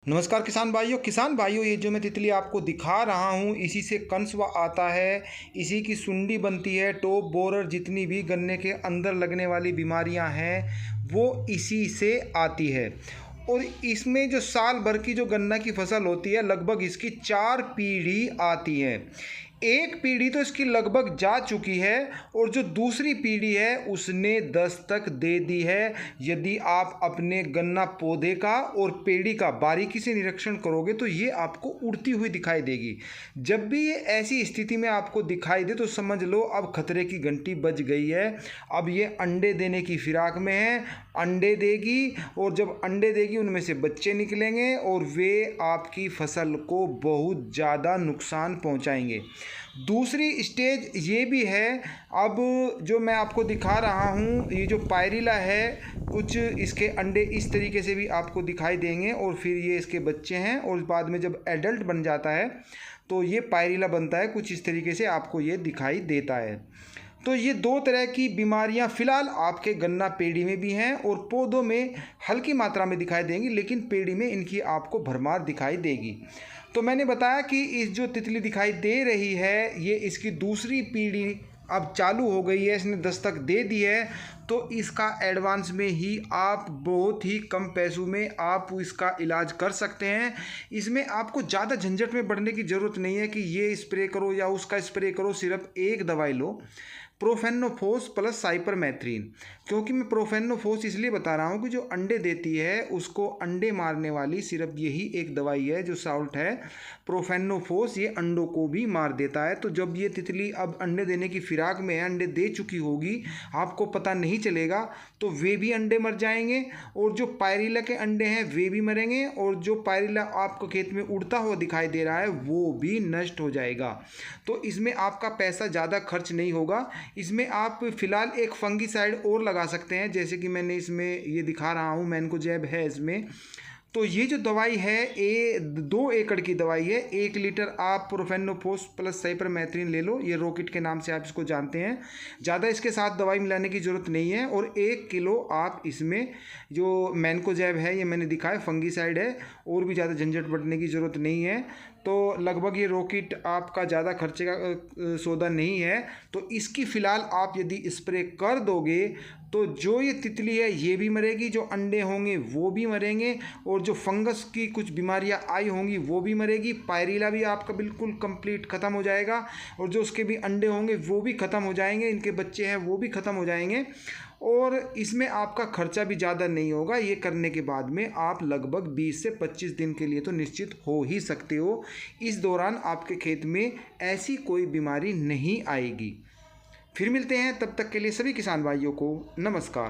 नमस्कार किसान भाइयों, ये जो मैं तितली आपको दिखा रहा हूँ इसी से कंसुआ आता है। इसी की सुंडी बनती है। टॉप बोरर जितनी भी गन्ने के अंदर लगने वाली बीमारियाँ हैं वो इसी से आती है। और इसमें जो साल भर की जो गन्ना की फसल होती है लगभग इसकी 4 पीढ़ी आती है। एक पीढ़ी तो इसकी लगभग जा चुकी है और जो दूसरी पीढ़ी है उसने दस्तक दे दी है। यदि आप अपने गन्ना पौधे का और पेड़ी का बारीकी से निरीक्षण करोगे तो ये आपको उड़ती हुई दिखाई देगी। जब भी ये ऐसी स्थिति में आपको दिखाई दे तो समझ लो अब खतरे की घंटी बज गई है। अब ये अंडे देने की फिराक में है, अंडे देगी और जब अंडे देगी उनमें से बच्चे निकलेंगे और वे आपकी फसल को बहुत ज़्यादा नुकसान पहुंचाएंगे। दूसरी स्टेज ये भी है, अब जो मैं आपको दिखा रहा हूँ ये जो पायरिला है, कुछ इसके अंडे इस तरीके से भी आपको दिखाई देंगे और फिर ये इसके बच्चे हैं और बाद में जब एडल्ट बन जाता है तो ये पायरिला बनता है। कुछ इस तरीके से आपको ये दिखाई देता है। तो ये दो तरह की बीमारियां फ़िलहाल आपके गन्ना पेड़ी में भी हैं और पौधों में हल्की मात्रा में दिखाई देंगी, लेकिन पेड़ी में इनकी आपको भरमार दिखाई देगी। तो मैंने बताया कि इस जो तितली दिखाई दे रही है ये इसकी दूसरी पीढ़ी अब चालू हो गई है, इसने दस्तक दे दी है। तो इसका एडवांस में ही आप बहुत ही कम पैसों में आप इसका इलाज कर सकते हैं। इसमें आपको ज़्यादा झंझट में पड़ने की ज़रूरत नहीं है कि ये स्प्रे करो या उसका स्प्रे करो। सिर्फ एक दवाई लो, प्रोफेनोफोस प्लस साइपरमेथ्रिन। क्योंकि मैं प्रोफेनोफोस इसलिए बता रहा हूँ कि जो अंडे देती है उसको अंडे मारने वाली सिर्फ यही एक दवाई है जो साल्ट है। प्रोफेनोफोस ये अंडों को भी मार देता है। तो जब ये तितली अब अंडे देने की फिराक में है, अंडे दे चुकी होगी, आपको पता नहीं चलेगा, तो वे भी अंडे मर जाएंगे और जो पायरिला के अंडे हैं वे भी मरेंगे और जो पायरिला आपको खेत में उड़ता हुआ दिखाई दे रहा है वो भी नष्ट हो जाएगा। तो इसमें आपका पैसा ज़्यादा खर्च नहीं होगा। इसमें आप फिलहाल एक फंगीसाइड और लगा सकते हैं, जैसे कि मैंने इसमें ये दिखा रहा हूँ, मैनकोजेब है इसमें। तो ये जो दवाई है 2 एकड़ की दवाई है। 1 लीटर आप प्रोफेनोफोस प्लस साइपरमेथ्रिन ले लो, ये रॉकेट के नाम से आप इसको जानते हैं। ज़्यादा इसके साथ दवाई मिलाने की ज़रूरत नहीं है। और 1 किलो आप इसमें जो मैनकोजेब है ये मैंने दिखाया फंगीसाइड है, और भी ज़्यादा झंझट बढ़ने की ज़रूरत नहीं है। तो लगभग ये रॉकेट आपका ज़्यादा खर्चे का सौदा नहीं है। तो इसकी फ़िलहाल आप यदि स्प्रे कर दोगे तो जो ये तितली है ये भी मरेगी, जो अंडे होंगे वो भी मरेंगे और जो फंगस की कुछ बीमारियां आई होंगी वो भी मरेगी। पायरिला भी आपका बिल्कुल कंप्लीट ख़त्म हो जाएगा और जो उसके भी अंडे होंगे वो भी ख़त्म हो जाएंगे, इनके बच्चे हैं वो भी ख़त्म हो जाएंगे। और इसमें आपका खर्चा भी ज़्यादा नहीं होगा। ये करने के बाद में आप लगभग 20 से 25 दिन के लिए तो निश्चित हो ही सकते हो। इस दौरान आपके खेत में ऐसी कोई बीमारी नहीं आएगी। फिर मिलते हैं, तब तक के लिए सभी किसान भाइयों को नमस्कार।